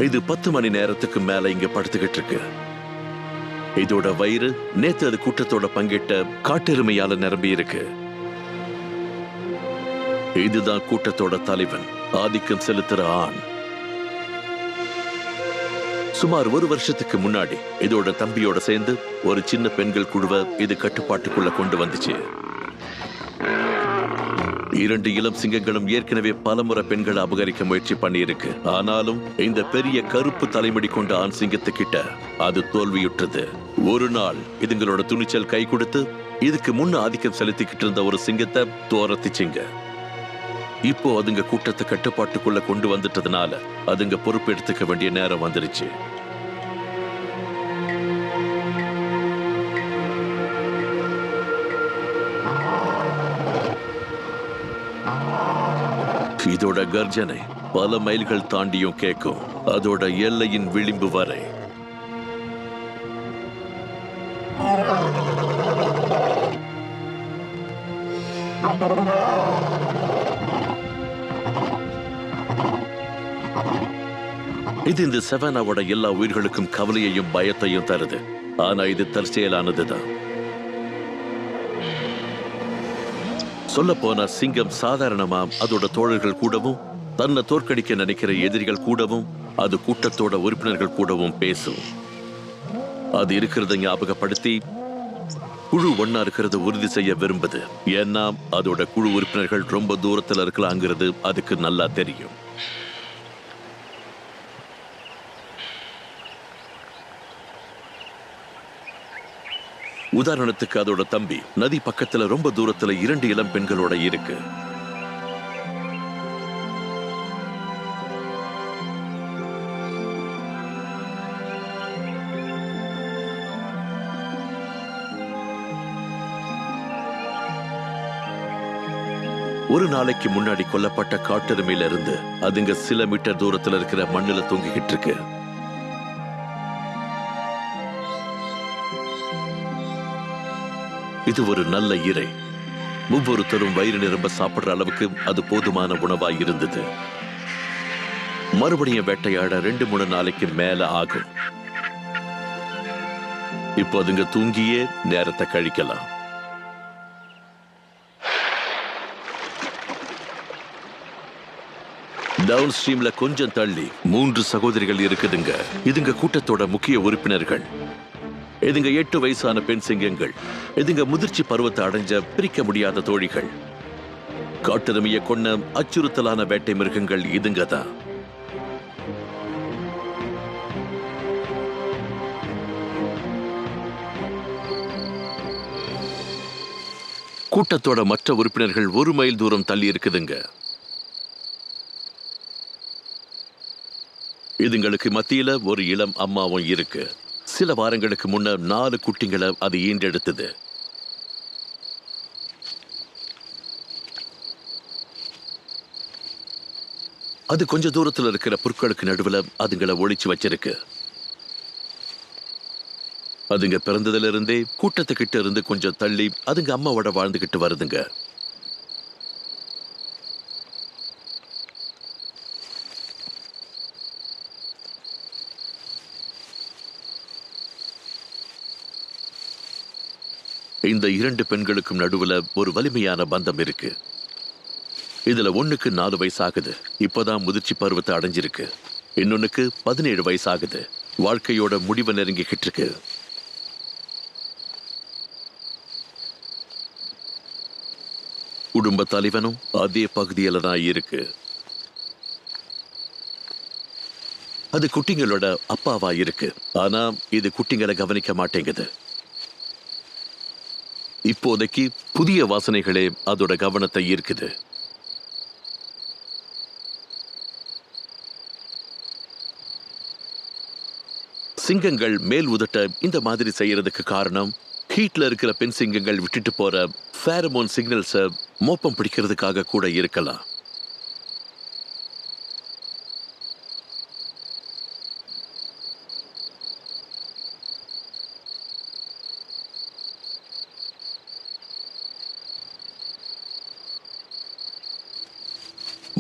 இது 10 மணி நேரத்துக்கு மேல இங்க படுத்துக்கிட்டு இருக்கு. இதோட வயிறு நேத்து அது கூட்டத்தோட பங்கிட்ட காட்டெருமையால நிரம்பி இருக்கு. இதுதான் கூட்டத்தோட தலைவன், ஆதிக்கம் செலுத்துற ஆண். சுமார் 1 வருஷத்துக்கு முன்னாடி இதோட தம்பியோட சேர்ந்து ஒரு சின்ன பெண்கள் குழுவை இது கட்டுப்பாட்டுக்குள்ள கொண்டு வந்துச்சு. 2 இளம் சிங்கங்களும் ஏற்கனவே பலமுறை பெண்களை அபகரிக்க முயற்சி பண்ணியிருக்கு. ஆனாலும் இந்த பெரிய கருப்பு தலைமுடி கொண்ட ஆண் சிங்கத்துக்கிட்ட அது தோல்வியுற்றது. ஒரு நாள் இதுங்களோட துணிச்சல் கை கொடுத்து இதுக்கு முன்ன ஆதிக்கம் செலுத்திக்கிட்டு இருந்த ஒரு சிங்கத்தை துரத்திச்சிங்க. இப்போ அதுங்க கூட்டத்தை கட்டுப்பாட்டுக்குள்ள கொண்டு வந்துட்டதுனால அதுங்க பொறுப்பு எடுத்துக்க வேண்டிய நேரம் வந்துருச்சு. இதோட கர்ஜனை பல மைல்கள் தாண்டியும் கேட்கும், அதோட எல்லையின் விளிம்பு வரை. இது இந்த சவானாவோட எல்லா உயிர்களுக்கும் கவலையையும் பயத்தையும் தருது. ஆனா இது தற்செயலானதுதான். சொல்ல போனா சிங்கம் சாதாரணமா அதோட தோழர்கள் கூடவும் தன்னை தோற்கடிக்க நினைக்கிற எதிரிகள் கூடவும் அது கூட்டத்தோட உறுப்பினர்கள் கூடவும் பேசும். அது இருக்கிறத ஞாபகப்படுத்தி குழு ஒன்னா இருக்கிறத உறுதி செய்ய விரும்புது. ஏன்னா அதோட குழு உறுப்பினர்கள் ரொம்ப தூரத்துல இருக்கலாங்கிறது அதுக்கு நல்லா தெரியும். உதாரணத்துக்கு அதோட தம்பி நதி பக்கத்துல ரொம்ப தூரத்துல 2 இளம் பெண்களோட இருக்கு. ஒரு நாளைக்கு முன்னாடி கொல்லப்பட்ட காட்டெருமையில இருந்து அதுங்க சில மீட்டர் தூரத்துல இருக்கிற மண்ணுல தூங்கிக்கிட்டு இருக்கு. இது ஒரு நல்ல இரை. ஒவ்வொருத்தரும் வயிறு நிரம்ப சாப்பிடுற அளவுக்கு அது போதுமான உணவா இருந்தது. மறுபடியும் வேட்டையாட 2-3 நாளைக்கு மேல ஆகும். இப்போ அதுங்க தூங்கியே நேரத்தை கழிக்கலாம். டவுன் ஸ்ட்ரீம்ல கொஞ்சம் தள்ளி 3 சகோதரிகள் இருக்குதுங்க. இதுங்க கூட்டத்தோட முக்கிய உறுப்பினர்கள். இதுங்க 8 வயசான பெண் சிங்கங்கள். இதுங்க முதிர்ச்சி பருவத்தை அடைஞ்ச பிரிக்க முடியாத தோழிகள். காட்டெருமையை கொன்ன அச்சுறுத்தலான வேட்டை மிருகங்கள் இதுங்க தான். கூட்டத்தோட மற்ற உறுப்பினர்கள் 1 மைல் தூரம் தள்ளி இருக்குதுங்க. இதுங்களுக்கு மத்தியில ஒரு இளம் அம்மாவும் இருக்கு. சில வாரங்களுக்கு முன்ன 4 குட்டிங்களை அது ஈண்டெடுத்தது. அது கொஞ்ச தூரத்துல இருக்கிற புற்களுக்கு நடுவுல அதுங்களை ஒளிச்சு வச்சிருக்கு. அதுங்க பிறந்ததுல இருந்தே கூட்டத்துக்கிட்ட இருந்து கொஞ்சம் தள்ளி அதுங்க அம்மாவோட வாழ்ந்துகிட்டு வருதுங்க. இந்த 2 பெண்களுக்கும் நடுவுல ஒரு வலிமையான பந்தம் இருக்கு. இதுல ஒண்ணுக்கு 4 வயசு ஆகுது. இப்பதான் முதிர்ச்சி பருவத்தை அடைஞ்சிருக்கு. இன்னொன்னுக்கு 17 வயசு ஆகுது. வாழ்க்கையோட முடிவை நெருங்கிக்கிட்டு இருக்கு. குடும்ப தலைவனும் அதே பகுதியில தான் இருக்கு. அது குட்டிங்களோட அப்பாவா இருக்கு. ஆனா இது குட்டிங்களை கவனிக்க மாட்டேங்குது. இப்போதைக்கு புதிய வாசனைகளே அதோட கவனத்தை ஈர்க்குது. சிங்கங்கள் மேல் உதட்ட இந்த மாதிரி செய்யறதுக்கு காரணம் ஹீட்ல இருக்கிற பெண் சிங்கங்கள் விட்டுட்டு போற ஃபேரமோன் சிக்னல்ஸை மோப்பம் பிடிக்கிறதுக்காக கூட இருக்கலாம்.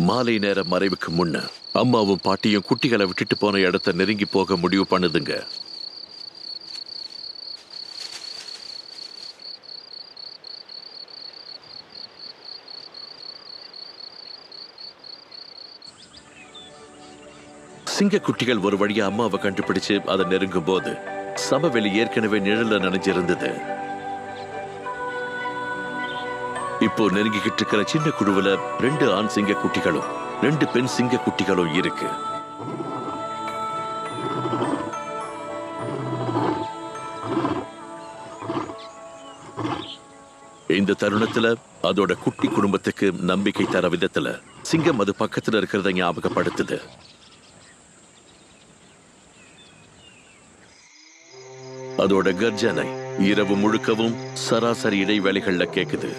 மாலை நேர மறைவுக்கு முன்ன அம்மாவும் பாட்டியும் குட்டிகளை விட்டுட்டு போன இடத்த நெருங்கி போக முடிவு பண்ணுதுங்க. சிங்க குட்டிகள் ஒரு வழியா அம்மாவை கண்டுபிடிச்சு அதை நெருங்கும் போது சமவெளி ஏற்கனவே நிழல்ல நனைஞ்சிருந்தது. இப்போ நெருங்கிக்கிட்டு இருக்கிற சின்ன குழுவுல 2 ஆண் சிங்க குட்டிகளும் 2 பெண் சிங்க குட்டிகளும் இருக்கு. இந்த தருணத்துல அதோட குட்டி குடும்பத்துக்கு நம்பிக்கை தர விதத்துல சிங்கம் அது பக்கத்துல இருக்கிறத ஞாபகப்படுத்துது. அதோட கர்ஜனை இரவு முழுக்கவும் சராசரி இடைவேளைகள்ல கேக்குது.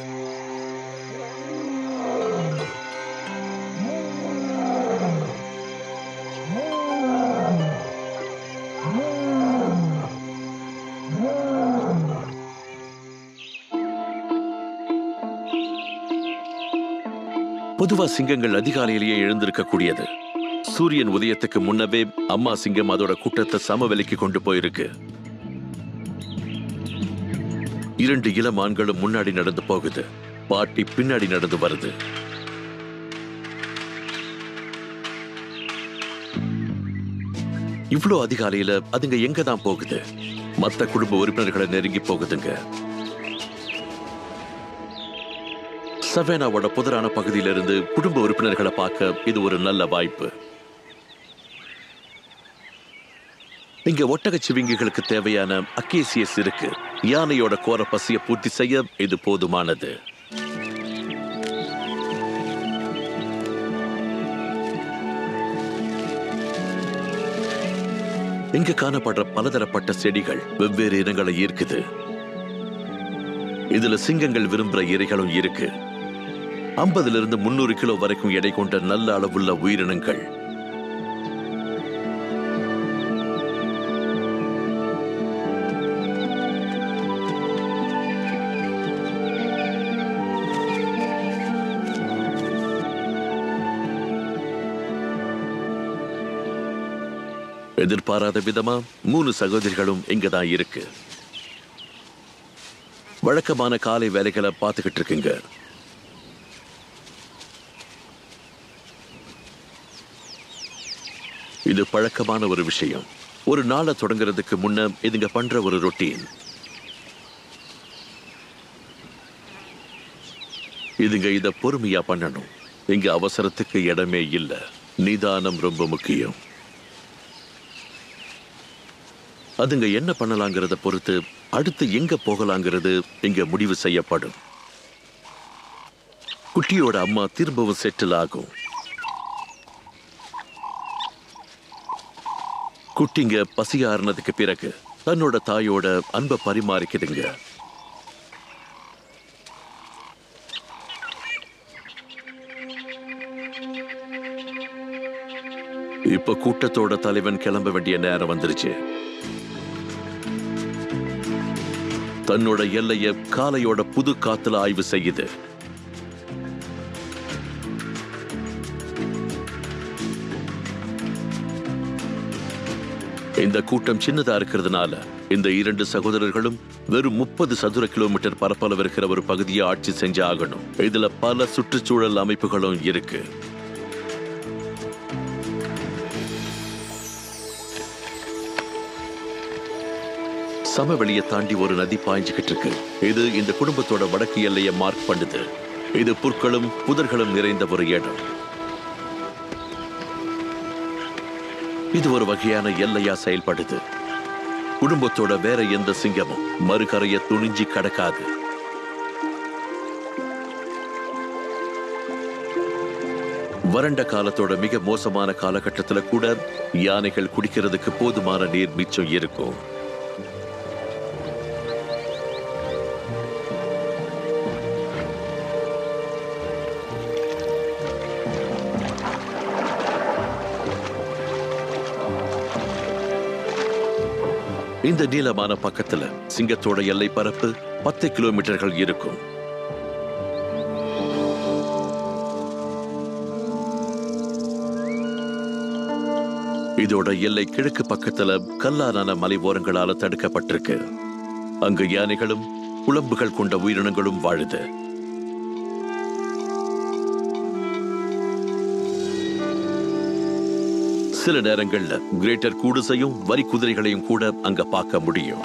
பொதுவா சிங்கங்கள் அதிகாலையிலேயே எழுந்திருக்க கூடியது. சூரியன் உதயத்துக்கு முன்னவே அம்மா சிங்கம் அதோட கூட்டத்தை சமவெளிக்கு கொண்டு போயிருக்கு. 2 இளம் ஆண்களும் முன்னாடி நடந்து போகுது. பாட்டி பின்னாடி நடந்து வருது. இவ்வளோ அதிகாலையில அதுங்க எங்க தான் போகுது? மத்த குடும்ப உறுப்பினர்களை நெருங்கி போகுதுங்க. சவேனாவோட புதரான பகுதியிலிருந்து குடும்ப உறுப்பினர்களை பார்க்க இது ஒரு நல்ல வாய்ப்பு. இங்க ஒட்டகச்சிவிங்கிகளுக்கு தேவையான அக்கேசியஸ் இருக்கு. யானையோட கோர பசிய பூர்த்தி செய்ய இது போதுமானது. இங்க காணப்படுற பலதரப்பட்ட செடிகள் வெவ்வேறு இனங்களை ஈர்க்குது. இதுல சிங்கங்கள் விரும்புற இரைகளும் இருக்கு. 50 to 300 கிலோ வரைக்கும் எடை கொண்ட நல்ல அளவுள்ள உயிரினங்கள். எதிர்பாராத விதமா 3 சகோதரிகளும் இங்கதான் இருக்கு. வழக்கமான காலை வேலைகளை பார்த்துக்கிட்டு இருக்குங்க. இது பழக்கமான ஒரு விஷயம். ஒரு நாளை தொடங்குறதுக்கு முன்ன இதுங்க பண்ற ஒரு ரொட்டீன். இதுங்க இத பொறுமையா பண்ணணும். இங்க அவசரத்துக்கு இடமே இல்ல. நிதானம் ரொம்ப முக்கியம். அதுங்க என்ன பண்ணலாங்கிறத பொறுத்து அடுத்து எங்க போகலாங்கிறது இங்க முடிவு செய்யப்படும். குட்டியோட அம்மா திரும்பவும் செட்டில் ஆகும். குட்டிங்க பசியாறுனதுக்கு பிறகு தன்னோட தாயோட அன்பை பரிமாறிக்குதுங்க. இப்ப கூட்டத்தோட தலைவன் கிளம்ப வேண்டிய நேரம் வந்துருச்சு. தன்னோட எல்லைய காலையோட புது காத்துல ஆய்வு செய்யுது. இந்த கூட்டம் சின்னதா இருக்கிறதுனால இந்த 2 சகோதரர்களும் வெறும் 30 சதுர கிலோமீட்டர் பரப்பளவு இருக்கிற ஒரு பகுதியை ஆட்சி செஞ்சு ஆகணும். இதுல பல சுற்றுச்சூழல் அமைப்புகளும் இருக்கு. சமவெளியை தாண்டி ஒரு நதி பாய்ஞ்சுக்கிட்டு இருக்கு. இது இந்த குடும்பத்தோட வடக்கு எல்லையை மார்க் பண்ணுது. இது புற்களும் புதர்களும் நிறைந்த ஒரு இடம். இது ஒரு வகையான எல்லையா செயல்படுது. குடும்பத்தோட வேற எந்த சிங்கமும் மறுகரைய துணிஞ்சி கடக்காது. வறண்ட காலத்தோட மிக மோசமான காலகட்டத்தில் கூட யானைகள் குடிக்கிறதுக்கு போதுமான நீர் மிச்சம் இருக்கும். இந்த நீளமான பக்கத்துல சிங்கத்தோட எல்லை பரப்பு 10 கிலோமீட்டர்கள் இருக்கும். இதோட எல்லை கிழக்கு பக்கத்துல கல்லாலான மலை ஓரங்களால தடுக்கப்பட்டிருக்கு. அங்கு யானைகளும் குழம்புகள் கொண்ட உயிரினங்களும் வாழுது. சில நேரங்கள்ல கிரேட்டர் கூடுசையும் வரி குதிரைகளையும் கூட அங்க பார்க்க முடியும்.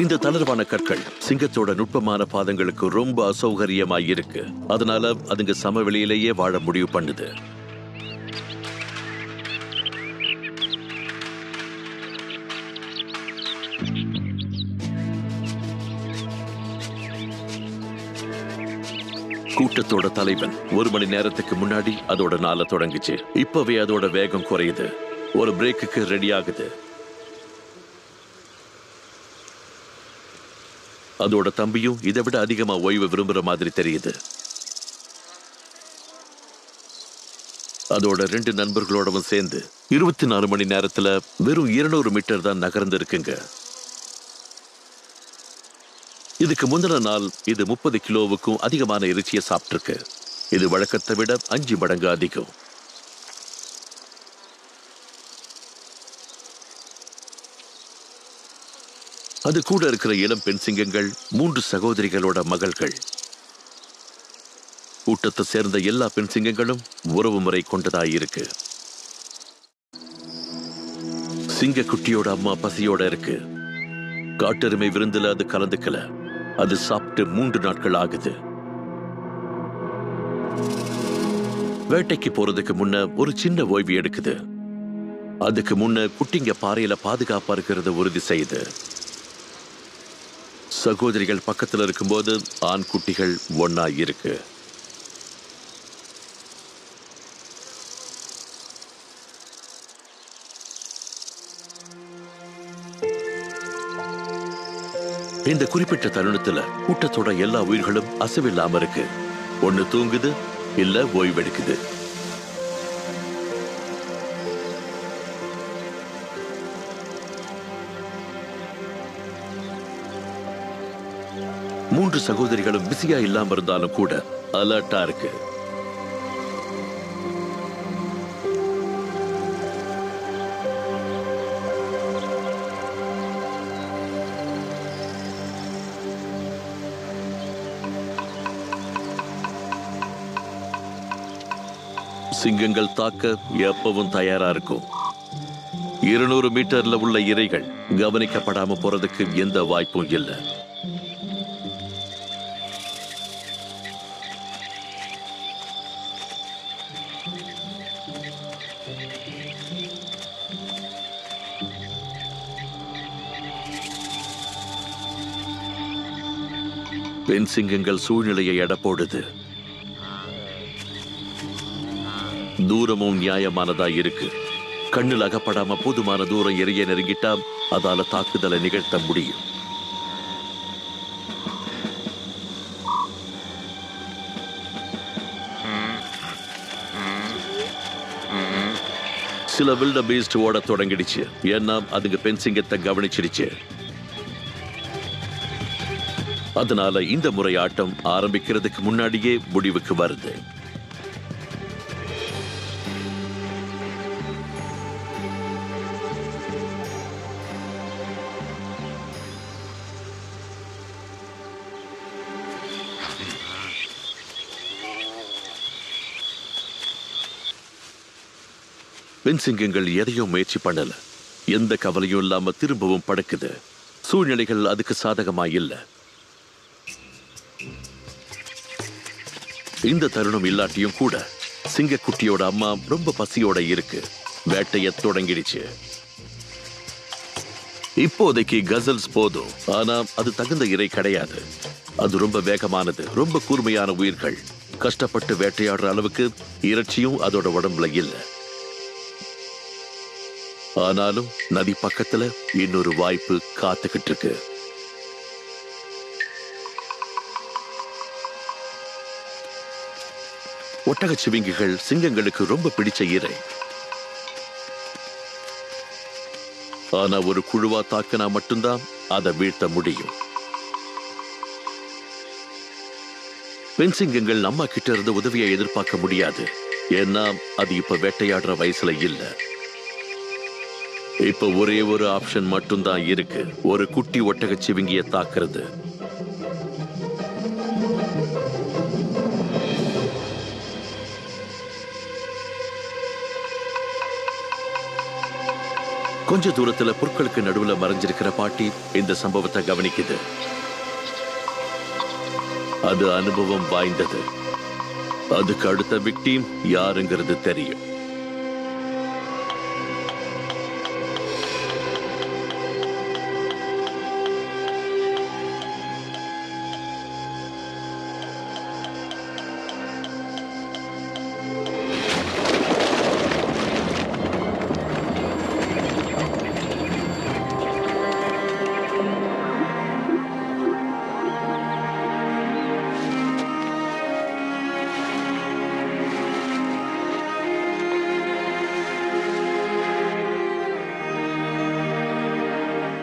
இந்த தளர்வான கற்கள் சிங்கத்தோட நுட்பமான பாதங்களுக்கு ரொம்ப அசௌகரியமாயிருக்கு. அதனால அதுங்க சமவெளியிலேயே வாழ முடிவு பண்ணுது. கூட்டத்தோட தலைவன் 1 மணி நேரத்துக்கு முன்னாடி அதோட நாள தொடங்குச்சு. இப்பவே அதோட வேகம் குறையுது. ஒரு பிரேக்குக்கு ரெடி ஆகுது. அதோட தம்பியும் இதை விட அதிகமா ஓய்வு விரும்புற மாதிரி தெரியுது. அதோட 2 நண்பர்களோடவும் சேர்ந்து 24 மணி நேரத்துல வெறும் 200 மீட்டர் தான் நகர்ந்து இருக்குங்க. இதுக்கு முந்தின நாள் இது 30 கிலோவுக்கும் அதிகமான இறைச்சியை சாப்பிட்டிருக்கு. இது வழக்கத்தை விட 5 மடங்கு அதிகம். அது கூட இருக்கிற இளம் பெண் சிங்கங்கள் 3 சகோதரிகளோட மகள்கள். கூட்டத்தை சேர்ந்த எல்லா பெண் சிங்கங்களும் உறவு முறை கொண்டதாயிருக்கு. சிங்க குட்டியோட அம்மா பசியோட இருக்கு. காட்டெருமை விருந்துல அது கலந்துக்கல. அது சாப்பிட்டு 3 நாட்கள் ஆகுது. வேட்டைக்கு போறதுக்கு முன்ன ஒரு சின்ன ஓய்வு எடுக்குது. அதுக்கு முன்ன குட்டிங்க பாறையில பாதுகாப்பா இருக்கிறத உறுதி செய்யுது. சகோதரிகள் பக்கத்துல இருக்கும்போது ஆண் குட்டிகள் ஒன்னா இருக்கு. இந்த குறிப்பிட்ட தருணத்துல கூட்டத்தோட எல்லா உயிர்களும் அசைவில்லாம இருக்கு. ஒண்ணு தூங்குது, இல்ல ஓய்வெடுக்குது. மூன்று சகோதரிகளும் பிஸியா இல்லாம இருந்தாலும் கூட அலர்ட்டா இருக்கு. சிங்கங்கள் தாக்க எப்பவும் தயாரா இருக்கும். 200 மீட்டர்ல உள்ள இரைகள் கவனிக்கப்படாம போறதுக்கு எந்த வாய்ப்பும் இல்லை. பெண் சிங்கங்கள் சூழ்நிலையை எடை போடுது. தூரமும் நியாயமானதா இருக்கு. கண்ணில் அகப்படாம போதுமான தூரம் எரிய நெருங்கிட்டா அதால தாக்குதலை நிகழ்த்த முடியும். சில வில்ட பீஸ்ட் ஓட தொடங்கிடுச்சு. ஏன்னா அதுங்க பெண் சிங்கத்தை கவனிச்சிடுச்சு. அதனால இந்த முறை ஆட்டம் ஆரம்பிக்கிறதுக்கு முன்னாடியே முடிவுக்கு வருது. பெண் சிங்கங்கள் எதையும் முயற்சி பண்ணல. எந்த கவலையும் இல்லாம திரும்பவும் படுக்குது. சூழ்நிலைகள் அதுக்கு சாதகமா இல்ல. இந்த தருணம் இல்லாட்டியும் கூட சிங்கக்குட்டியோட அம்மா ரொம்ப பசியோட இருக்கு. வேட்டைய தொடங்கிடுச்சு. இப்போதைக்கு கசல்ஸ் போதும். ஆனா அது தகுந்த இறை கிடையாது. அது ரொம்ப வேகமானது, ரொம்ப கூர்மையான உயிர்கள். கஷ்டப்பட்டு வேட்டையாடுற அளவுக்கு இறைச்சியும் அதோட உடம்புல இல்லை. ஆனாலும் நதி பக்கத்துல இன்னொரு வாய்ப்பு காத்துக்கிட்டு இருக்கு. ஒட்டகச்சிவிங்கிகள் சிங்கங்களுக்கு ரொம்ப பிடிச்ச இறை. ஆனா ஒரு குழுவா தாக்கினா மட்டும்தான் அதை வீழ்த்த முடியும். பெண் சிங்கங்கள் அம்மா கிட்ட இருந்து உதவியை எதிர்பார்க்க முடியாது. ஏன்னா அது இப்ப வேட்டையாடுற வயசுல இல்ல. இப்ப ஒரே ஒரு ஆப்ஷன் மட்டும்தான் இருக்கு, ஒரு குட்டி ஒட்டகச்சிவிங்கிய தாக்குறது. கொஞ்ச தூரத்துல புற்களுக்கு நடுவுல மறைஞ்சிருக்கிற பாட்டி இந்த சம்பவத்தை கவனிக்குது. அது அனுபவம் வாய்ந்தது. அதுக்கு அடுத்த விக்டிம் யாருங்கிறது தெரியும்.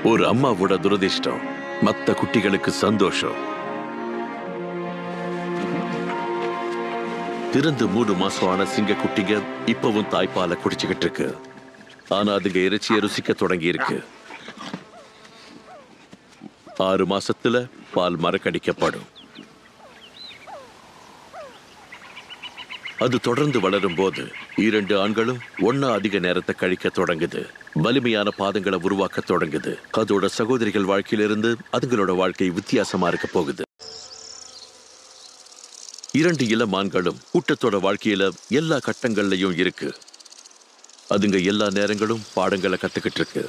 ஒரு அம்மாவோட துரதிர்ஷ்டம், மத்த குட்டிகளுக்கு சந்தோஷம். திறந்து 3 மாசம் ஆன சிங்க குட்டிங்க இப்பவும் தாய்ப்பாலை குடிச்சுக்கிட்டு இருக்கு. ஆனா அதுங்க இறைச்சியை ருசிக்க தொடங்கி இருக்கு. 6 மாசத்துல பால் மறக்கடிக்கப்படும். அது தொடர்ந்து வளரும் போது 2 ஆண்களும் ஒன்னா அதிக நேரத்தை கழிக்க தொடங்குது. வலிமையான பாதங்களை உருவாக்க தொடங்குது. அதோட சகோதரிகள் வாழ்க்கையிலிருந்து அதுங்களோட வாழ்க்கை வித்தியாசமா இருக்க போகுது. 2 இளம் ஆண்களும் கூட்டத்தோட வாழ்க்கையில எல்லா கட்டங்கள்லயும் இருக்கு. அதுங்க எல்லா நேரங்களும் பாடங்களை கத்துக்கிட்டு இருக்கு.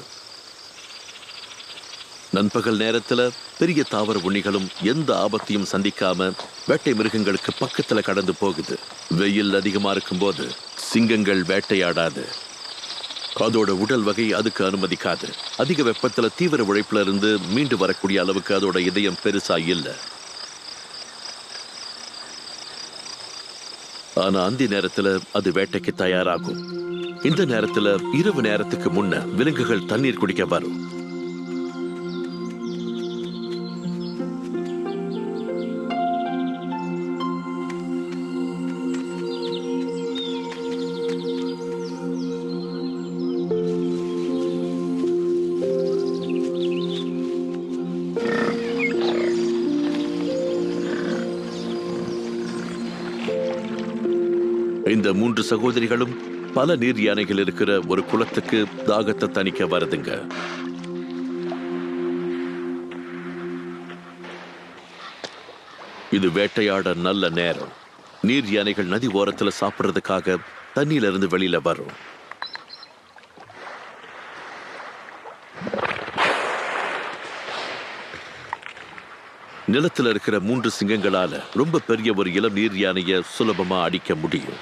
நண்பகல் நேரத்துல பெரிய தாவர உண்ணிகளும் எந்த ஆபத்தையும் சந்திக்காம வேட்டை மிருகங்களுக்கு பக்கத்துல கடந்து போகுது. வெயில் அதிகமா இருக்கும் போது சிங்கங்கள் வேட்டையாடாது. அதோட உடல் வகை அதுக்கு அனுமதிக்காது. அதிக வெப்பத்துல தீவிர உழைப்புல இருந்து மீண்டு வரக்கூடிய அளவுக்கு அதோட இதயம் பெருசா இல்ல. ஆனா அந்த நேரத்துல அது வேட்டைக்கு தயாராகும். இந்த நேரத்துல இரவு நேரத்துக்கு முன்ன விலங்குகள் தண்ணீர் குடிக்க வரும். இந்த 3 சகோதரிகளும் பல நீர் யானைகள் இருக்கிற ஒரு குளத்துக்கு தாகத்தை தணிக்க வருதுங்க. இது வேட்டையாட நல்ல நேரம். நீர் யானைகள் நதி ஓரத்துல சாப்பிடுறதுக்காக தண்ணியில இருந்து வெளியில வரும். நிலத்துல இருக்கிற 3 சிங்கங்களால ரொம்ப பெரிய ஒரு இளம் நீர் யானைய சுலபமா அடிக்க முடியும்.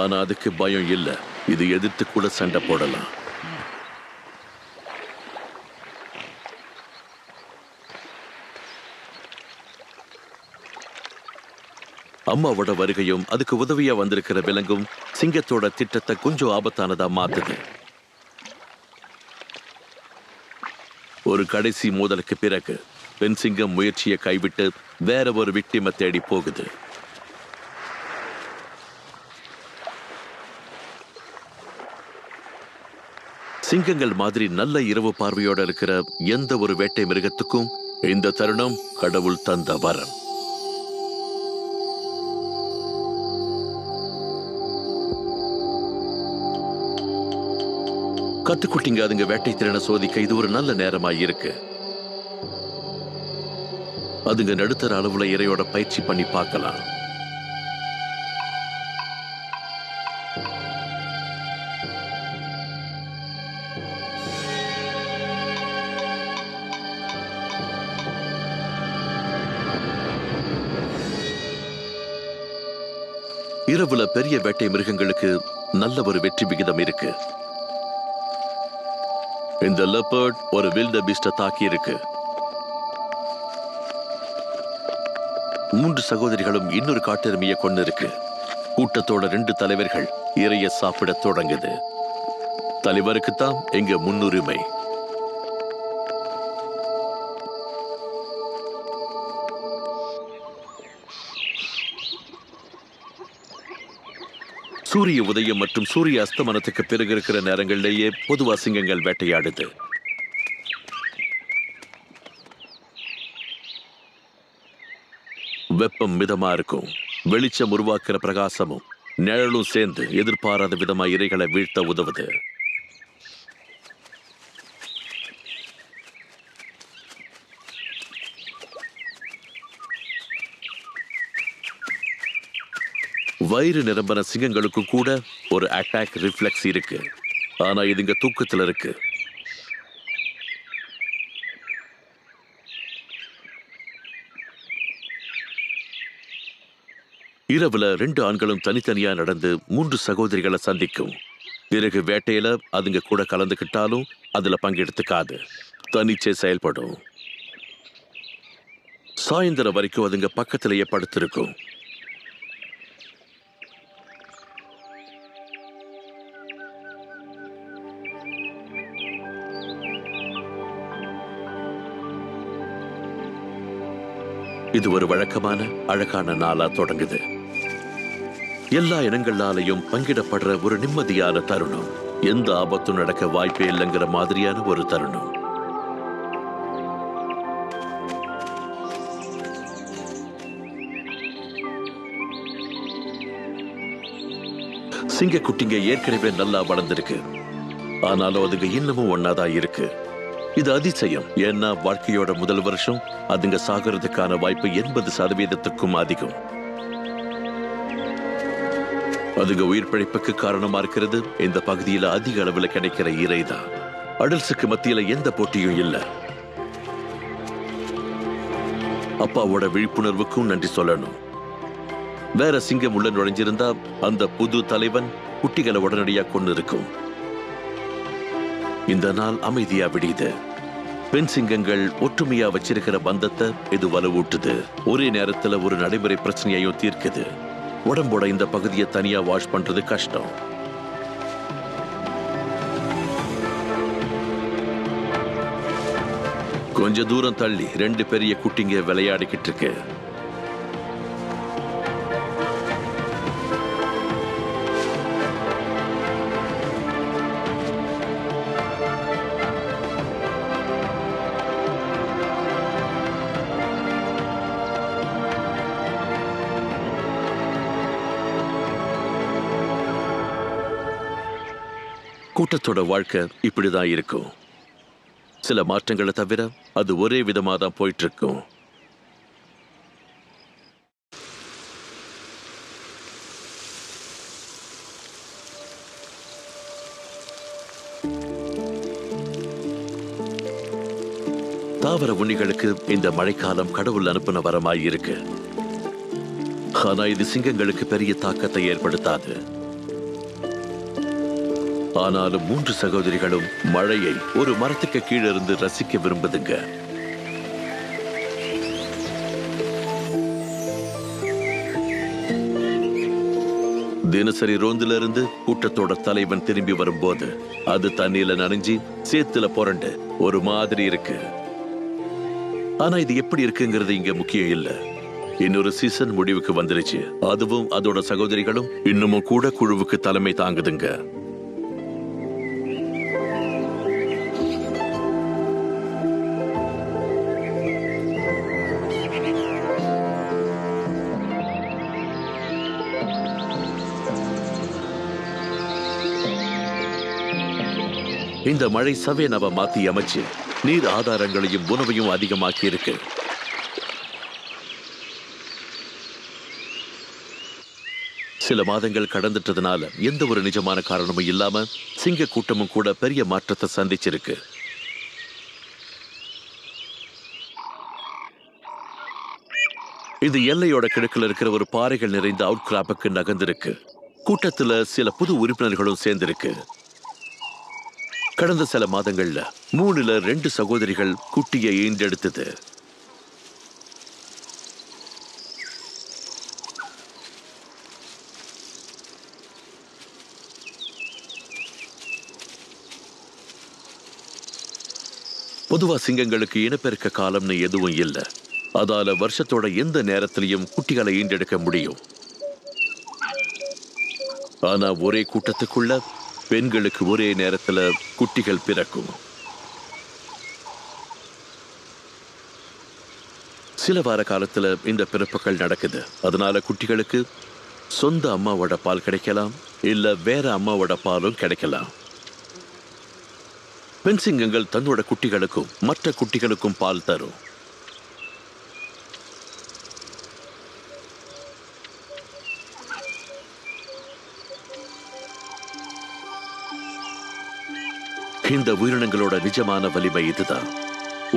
ஆனா அதுக்கு பயம் இல்ல. இது எதிர்த்து கூட சண்டை போடலாம். அம்மாவோட வருகையும் அதுக்கு உதவியா வந்திருக்கிற விலங்கும் சிங்கத்தோட திட்டத்தை கொஞ்சம் ஆபத்தானதா மாத்துது. ஒரு கடைசி மோதலுக்கு பிறகு பெண் சிங்கம் முயற்சியை கைவிட்டு வேற ஒரு விக்டிமை தேடி போகுது. சிங்கங்கள் மாதிரி நல்ல இரவு பார்வையோட இருக்கிற எந்த ஒரு வேட்டை மிருகத்துக்கும் இந்த தருணம் கடவுள் தந்த வரம். கத்துக்குட்டிங்க அதுங்க வேட்டை திறனை சோதிக்க இது ஒரு நல்ல நேரமா இருக்கு. அதுங்க நடுத்தர அளவுல இரையோட பயிற்சி பண்ணி பார்க்கலாம். இரவுல பெரிய வேட்டை மிருகங்களுக்கு நல்ல ஒரு வெற்றி விகிதம் இருக்கு. இந்த லெப்பர்ட் ஒரு வில்ட பீஸ்ட தாக்கி இருக்கு. 3 சகோதரிகளும் இன்னொரு காட்டெருமையை கொண்டு இருக்கு. கூட்டத்தோட 2 தலைவர்கள் இறைய சாப்பிட தொடங்குது. தலைவருக்குத்தான் எங்க முன்னுரிமை. சூரிய உதயம் மற்றும் சூரிய அஸ்தமனத்துக்கு பிறகு இருக்கிற நேரங்களிலேயே பொதுவா சிங்கங்கள் வேட்டையாடுது. வெப்பம் மிதமா இருக்கும். வெளிச்சம் உருவாக்குற பிரகாசமும் நிழலும் சேர்ந்து எதிர்பாராத விதமா இரைகளை வீழ்த்த உதவுது. வயிறு நிரம்பின சிங்கங்களுக்கு கூட ஒரு அட்டாக் ரிஃப்ளெக்ஸ் இருக்கு. ஆனா இதுங்க தூக்கத்துல இருக்கு. இரவுல 2 ஆண்களும் தனித்தனியா நடந்து 3 சகோதரிகளை சந்திக்கும். பிறகு வேட்டையில அதுங்க கூட கலந்துக்கிட்டாலும் அதுல பங்கெடுத்துக்காது. தனிச்சே செயல்படும். சாயந்தரம் வரைக்கும் அதுங்க பக்கத்திலேயே படுத்திருக்கும். இது ஒரு வழக்கமான அழகான நாளா தொடங்குது. எல்லா இனங்களாலையும் பங்கிடப்படுற ஒரு நிம்மதியான தருணம். எந்த ஆபத்தும் நடக்க வாய்ப்பே இல்லைங்கிற மாதிரியான ஒரு தருணம். சிங்க குட்டிங்க ஏற்கனவே நல்லா வளர்ந்துருக்கு. ஆனாலும் அதுங்க இன்னமும் ஒன்னாதான் இருக்கு. இது அதிசயம். ஏன்னா வாழ்க்கையோட முதல் வருஷம் அதுங்க சாகிறதுக்கான வாய்ப்பு 80% அதிகம். அதுங்க உயிர் பிழைப்புக்கு காரணமா இருக்கிறது இந்த பகுதியில அதிக அளவில் கிடைக்கிற இறைதான். அடல்ஸுக்கு மத்தியில எந்த போட்டியும் இல்ல. அப்பாவோட விழிப்புணர்வுக்கும் நன்றி சொல்லணும். வேற சிங்கம் உள்ள நுழைஞ்சிருந்தா அந்த புது தலைவன் குட்டிகளை உடனடியா கொண்டு இருக்கும். இந்த நாள் அமைதியா விடியுது. பெண் சிங்கங்கள் ஒற்றுமையா வச்சிருக்கிற பந்தத்தை இது வலுவூட்டுது. ஒரே நேரத்துல ஒரு நடைமுறை பிரச்சனையையும் தீர்க்குது. உடம்போட இந்த பகுதியை தனியா வாஷ் பண்றது கஷ்டம். கொஞ்ச தூரம் தள்ளி 2 பெரிய குட்டிங்க விளையாடிக்கிட்டு இருக்கு. கூட்டத்தோட வாழ்க்கை இப்படிதான் இருக்கும். சில மாற்றங்களை தவிர அது ஒரே விதமா தான் போயிட்டு இருக்கும். தாவர உண்ணிகளுக்கு இந்த மழைக்காலம் கடவுள் அனுப்பின வரமாய் இருக்கு. ஆனா இது சிங்கங்களுக்கு பெரிய தாக்கத்தை ஏற்படுத்தாது. ஆனாலும் 3 சகோதரிகளும் மழையை ஒரு மரத்துக்கு கீழே இருந்து ரசிக்க விரும்புதுங்க. தினசரி ரோந்துல இருந்து கூட்டத்தோட தலைவன் திரும்பி வரும்போது அது தண்ணியில நனைஞ்சி சேத்துல புரண்டு ஒரு மாதிரி இருக்கு. ஆனா இது எப்படி இருக்குங்கிறது இங்க முக்கியம் இல்ல. இன்னொரு சீசன் முடிவுக்கு வந்துருச்சு. அதுவும் அதோட சகோதரிகளும் இன்னமும் கூட குழுவுக்கு தலைமை தாங்குதுங்க. இந்த மழை சவேனாவை மாத்தி அமைச்சு நீர் ஆதாரங்களையும் உணவையும் அதிகமாக்கி இருக்கு. சில மாதங்கள் கடந்துட்டதுனால எந்த ஒரு நிஜமான காரணமும் இல்லாம சிங்க கூட்டமும் கூட பெரிய மாற்றத்தை சந்திச்சிருக்கு. இது எல்லையோட கிழக்குல இருக்கிற ஒரு பாறைகள் நிறைந்த அவுட் கிராப்புக்கு நகர்ந்திருக்கு. கூட்டத்துல சில புது உறுப்பினர்களும் சேர்ந்திருக்கு. கடந்த சில மாதங்கள்ல 3ல 2 சகோதரிகள் குட்டியை ஈண்டெடுத்தது. பொதுவா சிங்கங்களுக்கு இனப்பெருக்க காலம்னு எதுவும் இல்லை. அதால வருஷத்தோட எந்த நேரத்திலையும் குட்டிகளை ஈண்டெடுக்க முடியும். ஆனா ஒரே கூட்டத்துக்குள்ள பெண்களுக்கு ஒரே நேரத்துல குட்டிகள் பிறக்கும். சில வார காலத்துல இந்த பிறப்புகள் நடக்குது. அதனால குட்டிகளுக்கு சொந்த அம்மாவோட பால் கிடைக்கலாம், இல்ல வேற அம்மாவோட பாலும் கிடைக்கலாம். பெண் சிங்கங்கள் தன்னோட குட்டிகளுக்கும் மற்ற குட்டிகளுக்கும் பால் தரும். இந்த உயிரினங்களோட நிஜமான வலிமை இதுதான்.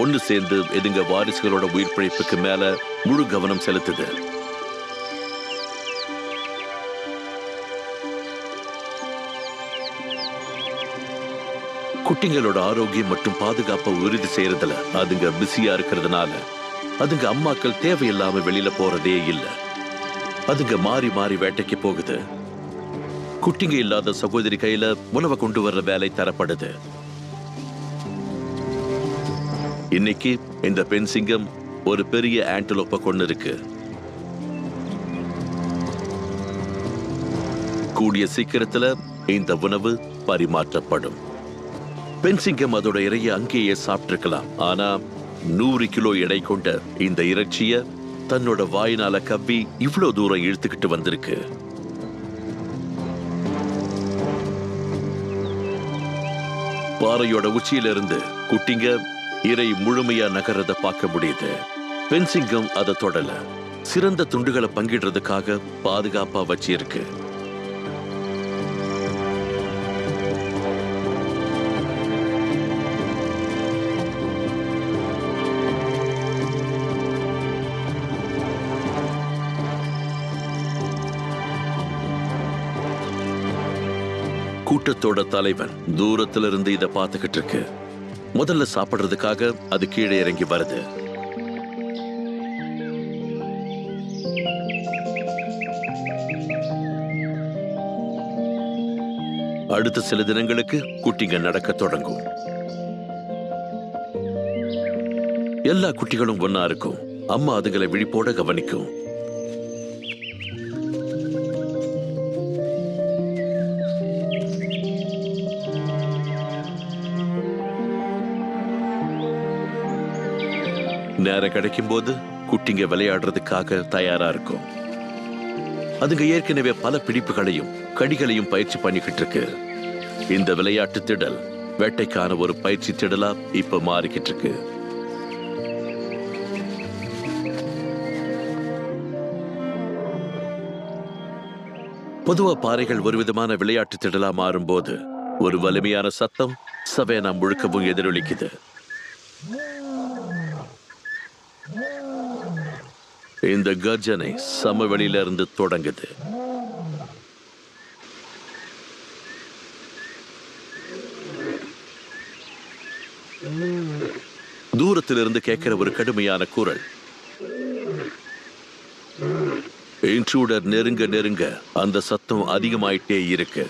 ஒன்னு சேர்ந்து இதுங்க வாரிசுகளோட உயிர் பிழைப்புக்கு மேல முழு கவனம் செலுத்துது. குட்டிங்களோட ஆரோக்கியம் மற்றும் பாதுகாப்பை உறுதி செய்யறதுல அதுங்க பிஸியா இருக்கிறதுனால அதுங்க அம்மாக்கள் தேவையில்லாம வெளியில போறதே இல்லை. அதுங்க மாறி மாறி வேட்டைக்கு போகுது. குட்டிங்க இல்லாத சகோதரி கையில உணவை கொண்டு வர்ற வேலை தரப்படுது. இன்னைக்கு இந்த பெண் சிங்கம் ஒரு பெரிய ஆன்டலோப்பை கொண்டு இருக்கு. கூடிய சீக்கிரத்துல இந்த உணவு பரிமாற்றப்படும். பெண் சிங்கம் அதோட இறைய அங்கேயே சாப்பிட்டிருக்கலாம். ஆனா 100 கிலோ எடை கொண்ட இந்த இறைச்சிய தன்னோட வாயினால கவ்வி இவ்வளவு தூரம் இழுத்துக்கிட்டு வந்திருக்கு. பாறையோட உச்சியிலிருந்து குட்டிங்க இறை முழுமையா நகரத பார்க்க முடியுது. பெண் சிங்கம் அதை தொடல. சிறந்த துண்டுகளை பங்கிடுறதுக்காக பாதுகாப்பா வச்சிருக்கு. கூட்டத்தோட தலைவன் தூரத்திலிருந்து இதை பார்த்துக்கிட்டு இருக்கு. முதல்ல சாப்பிடுறதுக்காக அது கீழே இறங்கி வருது. அடுத்த சில தினங்களுக்கு குட்டிங்க நடக்க தொடங்கும். எல்லா குட்டிகளும் ஒன்னா இருக்கும். அம்மா அதுகளை விழிப்போட கவனிக்கும். நேரம் கிடைக்கும் போது குட்டிங்க விளையாடுறதுக்காக தயாரா இருக்கும். அதுங்க ஏற்கனவே பல பிடிப்புகளையும் கடிகளையும் பயிற்சி பண்ணிக்கிட்டு இருக்கு. இந்த விளையாட்டு திடல் வேட்டைக்கான ஒரு பயிற்சி திடலா இப்ப மாறிக்கிட்டு இருக்கு. பொதுவா பாறைகள் ஒரு விதமான விளையாட்டு திடலா மாறும்போது ஒரு வலிமையான சத்தம் சவேனா முழுக்கவும் எதிரொலிக்குது. இந்த கர்ஜனை சமவெளியில இருந்து தொடங்குது. தூரத்திலிருந்து கேட்கிற ஒரு கடுமையான குரல். இன்ட்ரூடர் நெருங்க நெருங்க அந்த சத்தம் அதிகமாயிட்டே இருக்கு.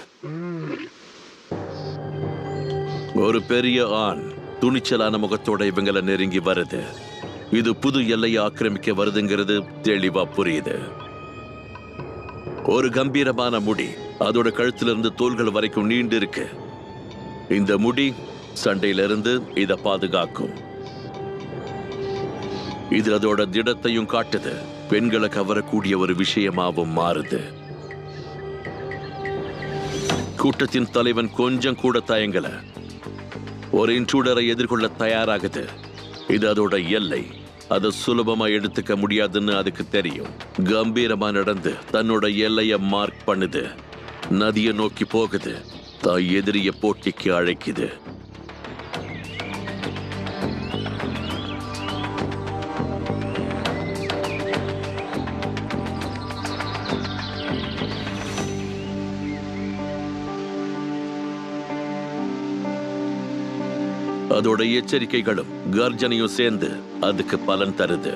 ஒரு பெரிய ஆண் துணிச்சலான முகத்தோட இவங்களை நெருங்கி வருது. இது புது எல்லையை ஆக்கிரமிக்க வருதுங்கிறது தெளிவா புரியுது. ஒரு கம்பீரமான முடி அதோட கழுத்திலிருந்து தோள்கள் வரைக்கும் நீண்டு இருக்கு. இந்த முடி சண்டையிலிருந்து இதை பாதுகாக்கும். இது அதோட திடத்தையும் காட்டுது. பெண்களை கவரக்கூடிய ஒரு விஷயமாவும் மாறுது. கூட்டத்தின் தலைவன் கொஞ்சம் கூட தயங்கல. ஒரு இன்ட்ரூடரை எதிர்கொள்ள தயாராகுது. இது அதோட எல்லை. அதை சுலபமா எடுத்துக்க முடியாதுன்னு அதுக்கு தெரியும். கம்பீரமா நடந்து தன்னோட எல்லைய மார்க் பண்ணுது. நதியை நோக்கி போகுது. தான் எதிரிய போட்டிக்கு அழைக்குது. அதோட எச்சரிக்கைகளும் கர்ஜனையும் சேர்ந்து அதுக்கு பலன் தருது.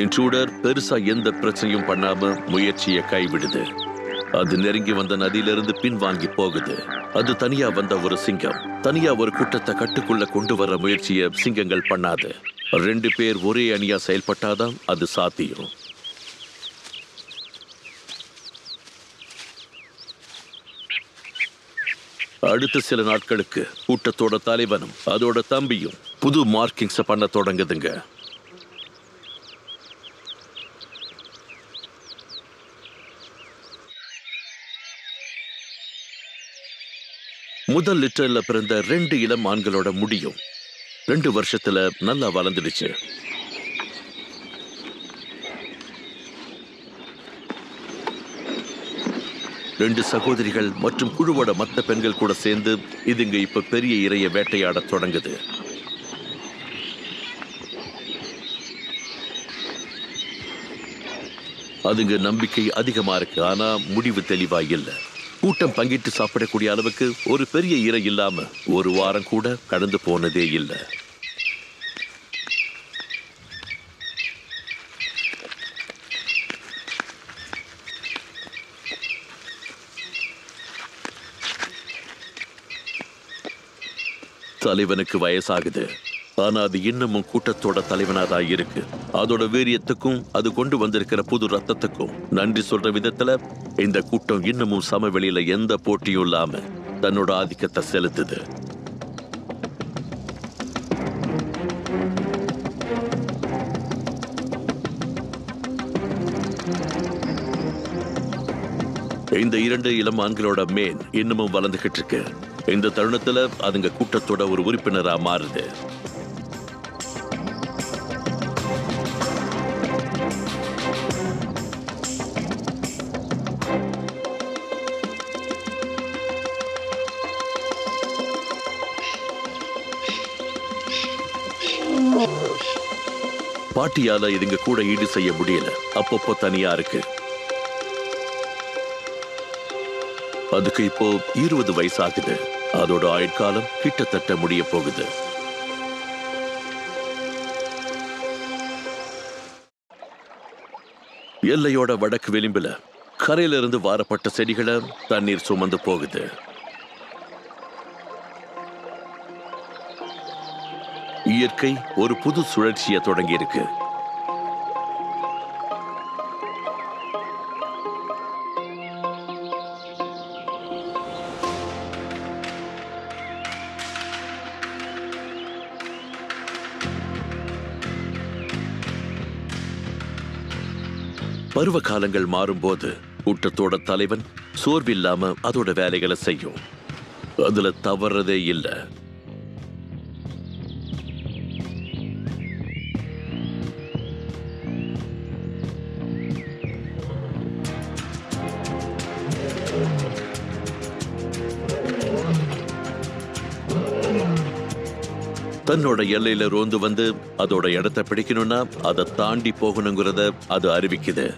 இன்ட்ரூடர் பெருசா எந்த பிரச்சனையும் பண்ணாம முயற்சியை கைவிடுது. அது நெருங்கி வந்த நதியிலிருந்து பின்வாங்கி போகுது. அது தனியா வந்த ஒரு சிங்கம். தனியா ஒரு கூட்டத்தை கட்டுக்குள்ள கொண்டு வர முயற்சியை சிங்கங்கள் பண்ணாது. 2 பேர் ஒரே அணியா செயல்பட்டாதான் அது சாத்தியம். அடுத்த சில நாட்களுக்கு கூட்டத்தோட தலைவனும் அதோட தம்பியும் புது மார்க்கிங்ஸ பண்ண தொடங்குதுங்க. முதல் லிட்டர்ல பிறந்த 2 இளம் ஆண்களோட முடியும் 2 வருஷத்துல நல்லா வளர்ந்துடுச்சு. ரெண்டு சகோதரிகள் மற்றும் குழுவோட மற்ற பெண்கள் கூட சேர்ந்து இதுங்க இப்ப பெரிய இரைய வேட்டையாட தொடங்குது. அதுங்க நம்பிக்கை அதிகமா இருக்கு, ஆனா முடிவு தெளிவா இல்ல. கூட்டம் பங்கிட்டு சாப்பிடக்கூடிய அளவுக்கு ஒரு பெரிய இரை இல்லாம ஒரு வாரம் கூட கடந்து போனதே இல்லை. தலைவனுக்கு வயசாகுது, ஆனா அது இன்னமும் கூட்டத்தோட தலைவனாதான் இருக்கு. அதோட வீரியத்துக்கும் அது கொண்டு வந்திருக்கிற புது ரத்தத்துக்கும் நன்றி சொல்ற விதத்துல இந்த கூட்டம் இன்னமும் சமவெளியில எந்த போட்டியும் இல்லாம தன்னோட ஆதிக்கத்தை செலுத்துது. இந்த 2 இளம் ஆண்களோட மேன் இன்னமும் வளர்ந்துகிட்டு இருக்கு. இந்த தருணத்துல அதுங்க கூட்டத்தோட ஒரு உறுப்பினரா மாறுது. பாட்டியால இதுங்க கூட ஈடு செய்ய முடியல, அப்பப்போ தனியா இருக்கு. அதுக்கு இப்போ 20 வயசாகுது. அதோட ஆயுட்காலம் கிட்டத்தட்ட முடிய போகுது. எல்லையோட வடக்கு விளிம்புல கரையிலிருந்து வாரப்பட்ட செடிகளை தண்ணீர் சுமந்து போகுது. இயற்கை ஒரு புது சுழற்சியை தொடங்கி இருக்கு. பருவ காலங்கள் மாறும்போது கூட்டத்தோட தலைவன் சோர்வில்லாம அதோட வேலைகளை செய்யும். அதுல தவறதே இல்லை. தன்னோட எல்லையில ரோந்து வந்து அதோட இடத்தை பிடிக்கணும்னா அதை தாண்டி போகணுங்கிறத அது அறிவிக்குது.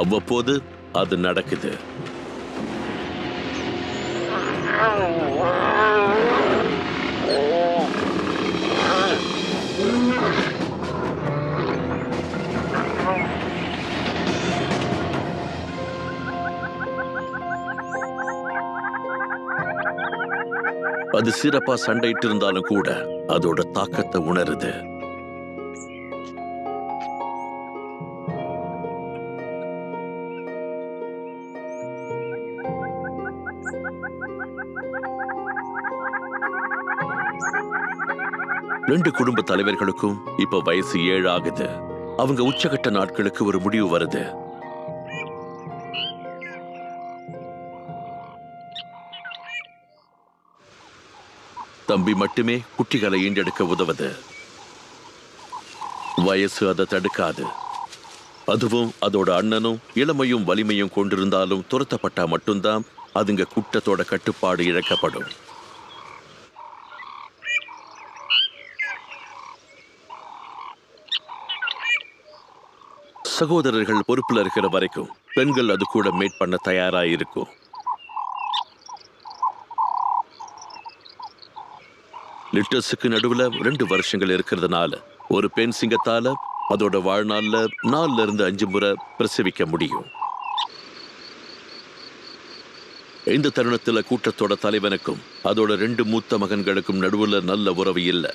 அவ்வப்போது அது நடக்குது. அது சிறப்பா சண்டையிட்டு இருந்தாலும் கூட அதோட தாக்கத்தை உணருது. ரெண்டு குடும்ப தலைவர்களுக்கும் இப்ப வயசு 7 ஆகுது. அவங்க உச்சகட்ட நாட்களுக்கு ஒரு முடிவு வருது. தம்பி மட்டுமே குட்டிகளை ஈண்டெடுக்க உதவுது. வயசு அதை தடுக்காது. அதுவும் அதோட அண்ணனும் இளமையும் வலிமையும் கொண்டிருந்தாலும் துரத்தப்பட்டா மட்டும்தான் அதுங்க கூட்டத்தோட கட்டுப்பாடு இழக்கப்படும். சகோதரர்கள் பொறுப்புல இருக்கிற வரைக்கும் பெண்கள் அது கூட மேட் பண்ண தயாரா இருக்கும். லிட்டர்ஸுக்கு நடுவுல 2 வருஷங்கள் இருக்கிறதுனால ஒரு பெண் சிங்கத்தால அதோட வாழ்நாள்ல 4 இருந்து 5 முறை பிரசவிக்க முடியும். இந்த தருணத்துல கூட்டத்தோட தலைவனுக்கும் அதோட 2 மூத்த மகன்களுக்கும் நடுவுல நல்ல உறவு இல்லை.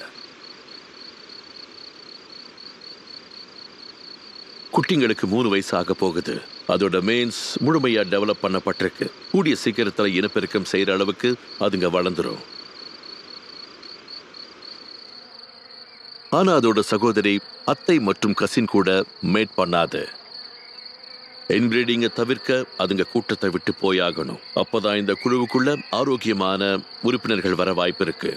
குட்டிங்களுக்கு 3 வயசு ஆக போகுது. அதோட மெயின்ஸ் முழுமையா டெவலப் பண்ணப்பட்டிருக்கு. கூடிய சீக்கிரத்துல இனப்பெருக்கம் செய்யற அளவுக்கு அதுங்க வளர்ந்துரும். ஆனா அதோட சகோதரி அத்தை மற்றும் கசின் கூட மேட் பண்ணாது. இன்பிரீடிங்கை தவிர்க்க அதுங்க கூட்டத்தை விட்டு போயாகணும். அப்பதான் இந்த குழுவுக்குள்ள ஆரோக்கியமான உறுப்பினர்கள் வர வாய்ப்பு இருக்கு.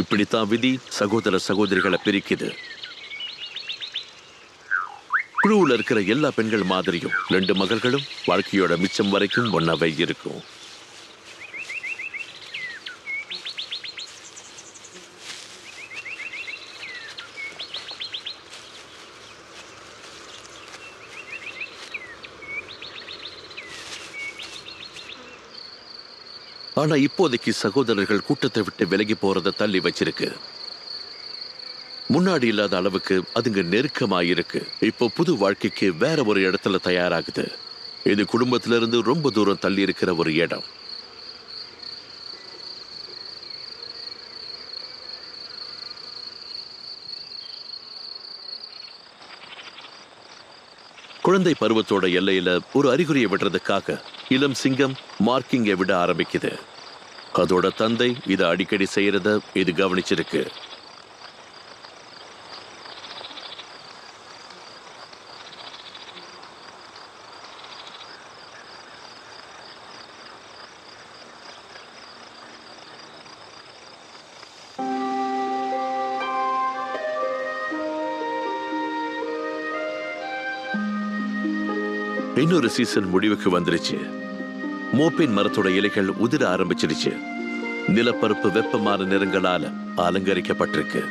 இப்படித்தான் விதி சகோதர சகோதரிகளை பிரிக்குது. குழுவுல இருக்கிற எல்லா பெண்கள் மாதிரியும் 2 மகள்களும் வாழ்க்கையோட மிச்சம் வரைக்கும் ஒன்னாவே இருக்கும். ஆனா இப்போதைக்கு சகோதரர்கள் கூட்டத்தை விட்டு விலகி போறதை தள்ளி வச்சிருக்கு. முன்னாடி இல்லாத அளவுக்கு அதுங்க நெருக்கமாயிருக்கு. இப்போ புது வாழ்க்கைக்கு வேற ஒரு இடத்துல தயாராகுது. இது குடும்பத்திலிருந்து ரொம்ப தூரம் தள்ளி இருக்கிற ஒரு இடம். குழந்தை பருவத்தோட எல்லையில ஒரு அறிகுறியை விடுறதுக்காக இளம் சிங்கம் மார்க்கிங்கை விட ஆரம்பிக்குது. அதோட தந்தை இதை அடிக்கடி செய்யறத இது கவனிச்சிருக்கு. இன்னொரு சீசன் முடிவுக்கு வந்துருச்சு. மோப்பின் மரத்தோட இலைகள் உதிர ஆரம்பிச்சிருச்சு. நிலப்பரப்பு வெப்பமான நிறங்களால அலங்கரிக்கப்பட்டிருக்கு.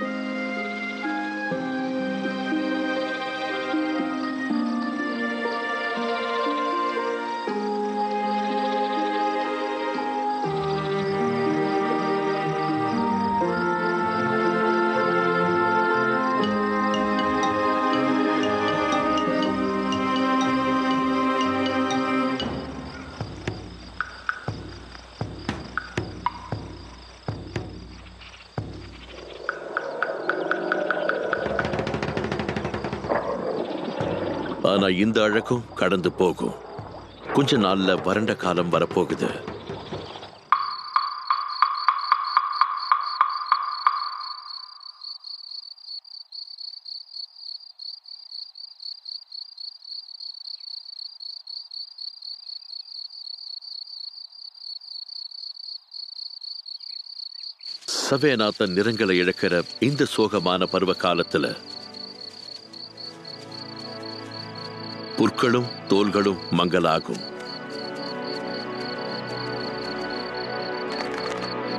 ஆனா இந்த அழகும் கடந்து போகும். கொஞ்ச நாள்ல வறண்ட காலம் வரப்போகுது. சவேனா தன் நிறங்களை இழக்கிற இந்த சோகமான பருவ காலத்துல புற்களும் தோள்களும் மங்கலாகும்.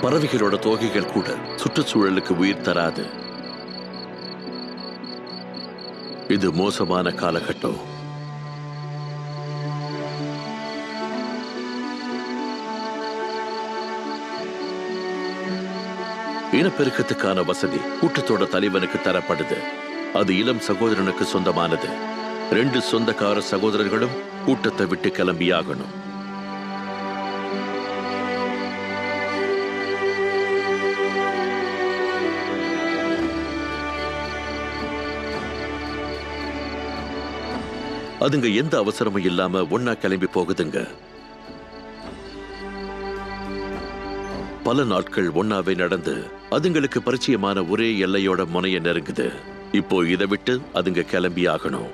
பறவைகளோட தோகைகள் கூட சுற்றுச்சூழலுக்கு உயிர் தராது. இது மோசமான காலகட்டம். இனப்பெருக்கத்துக்கான வசதி கூட்டத்தோட தலைவனுக்கு தரப்படுது. அது இளம் சகோதரனுக்கு சொந்தமானது. 2 சொந்தக்கார சகோதரர்களும் கூட்டத்தை விட்டு கிளம்பியாகணும். அதுங்க எந்த அவசரமும் இல்லாம ஒன்னா கிளம்பி போகுதுங்க. பல நாட்கள் ஒன்னாவே நடந்து அதுங்களுக்கு பரிச்சயமான ஒரே எல்லையோட முனைய நெருங்குது. இப்போ இதை விட்டு அதுங்க கிளம்பி ஆகணும்.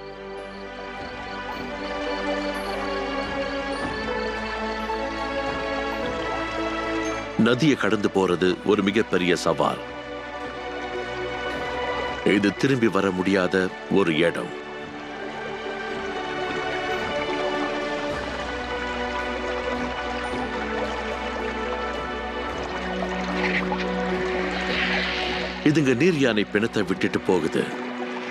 நதியை கடந்து போறது ஒரு மிகப்பெரிய சவால். இது திரும்பி வர முடியாத ஒரு இடம். இதுங்க நீர் யானை பிணத்தை விட்டுட்டு போகுது.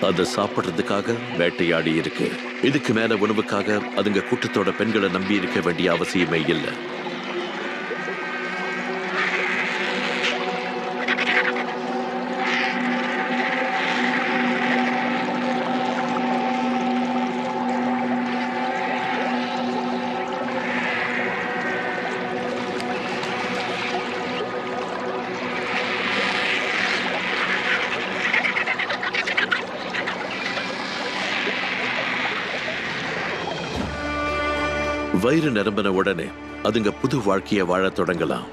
அதை சாப்பிடுறதுக்காக வேட்டையாடி இருக்கு. இதுக்கு மேல உணவுக்காக அதுங்க கூட்டத்தோட பெண்களை நம்பி இருக்க வேண்டிய அவசியமே இல்லை. வயிறு நிரம்பின உடனே அதுங்க புது வாழ்க்கைய வாழத் தொடங்கலாம்.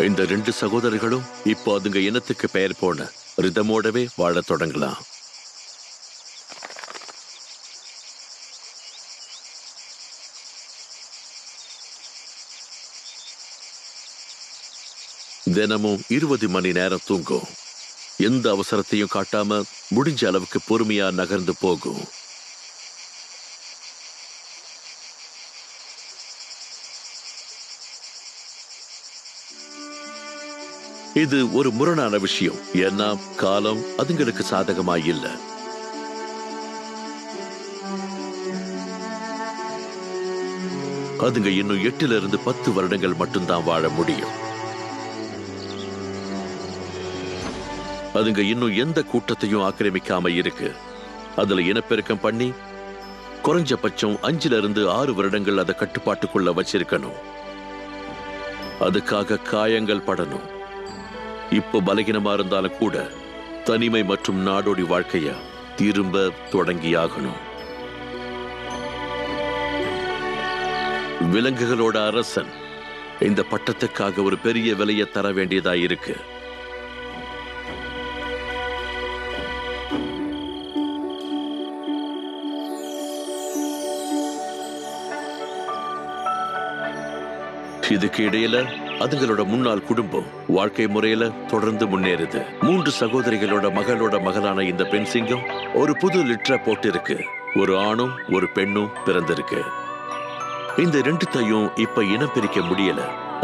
இந்த 2 சகோதரர்களும் இப்போ அதுங்க இனத்துக்கு பெயர் போன ரிதமோடவே வாழத் தொடங்கலாம். தினமும் 20 மணி நேரம் தூங்கும். எந்த அவசரத்தையும் காட்டாம முடிஞ்ச அளவுக்கு பொறுமையா நகர்ந்து போகும். இது ஒரு முரணான விஷயம். ஏன்னா காலம் அதுங்களுக்கு சாதகமா இல்ல. அதுங்க இன்னும் 8 இருந்து 10 வருடங்கள் மட்டும்தான் வாழ முடியும். அதுங்க இன்னும் எந்த கூட்டத்தையும் ஆக்கிரமிக்காம இருக்கு. அதுல இனப்பெருக்கம் பண்ணி குறைஞ்சபட்சம் 5 இருந்து 6 வருடங்கள் அதை கட்டுப்பாட்டுக்குள்ள வச்சிருக்கணும். அதுக்காக காயங்கள் படணும். இப்போ பலகீனமா இருந்தாலும் கூட தனிமை மற்றும் நாடோடி வாழ்க்கைய திரும்ப தொடங்கியாகணும். விலங்குகளோட அரசன் இந்த பட்டத்துக்காக ஒரு பெரிய விலையை தர வேண்டியதா இருக்கு. இதுக்கு இடையில அதுங்களோட முன்னாள் குடும்பம் வாழ்க்கை முறையில தொடர்ந்து முன்னேறுது. 3 சகோதரிகளோட மகளான இந்த பெண் சிங்கம் ஒரு புது லிட்டரை போட்டு இருக்கு. ஒரு ஆணும் ஒரு பெண்ணும் பிறந்திருக்கு. இந்த 2த்தையும் இப்ப இனம் பிரிக்க முடியல.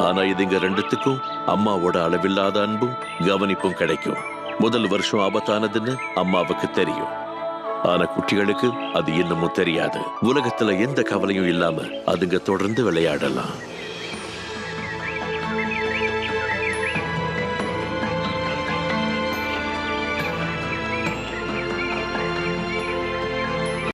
ஆனா இதுங்க 2த்துக்கும் அம்மாவோட அளவில்லாத அன்பும் கவனிப்பும் கிடைக்கும். முதல் வருஷம் ஆபத்தானதுன்னு அம்மாவுக்கு தெரியும். ஆனா குட்டிகளுக்கு அது இன்னமும் தெரியாது. உலகத்துல எந்த கவலையும் இல்லாம அதுங்க தொடர்ந்து விளையாடலாம்.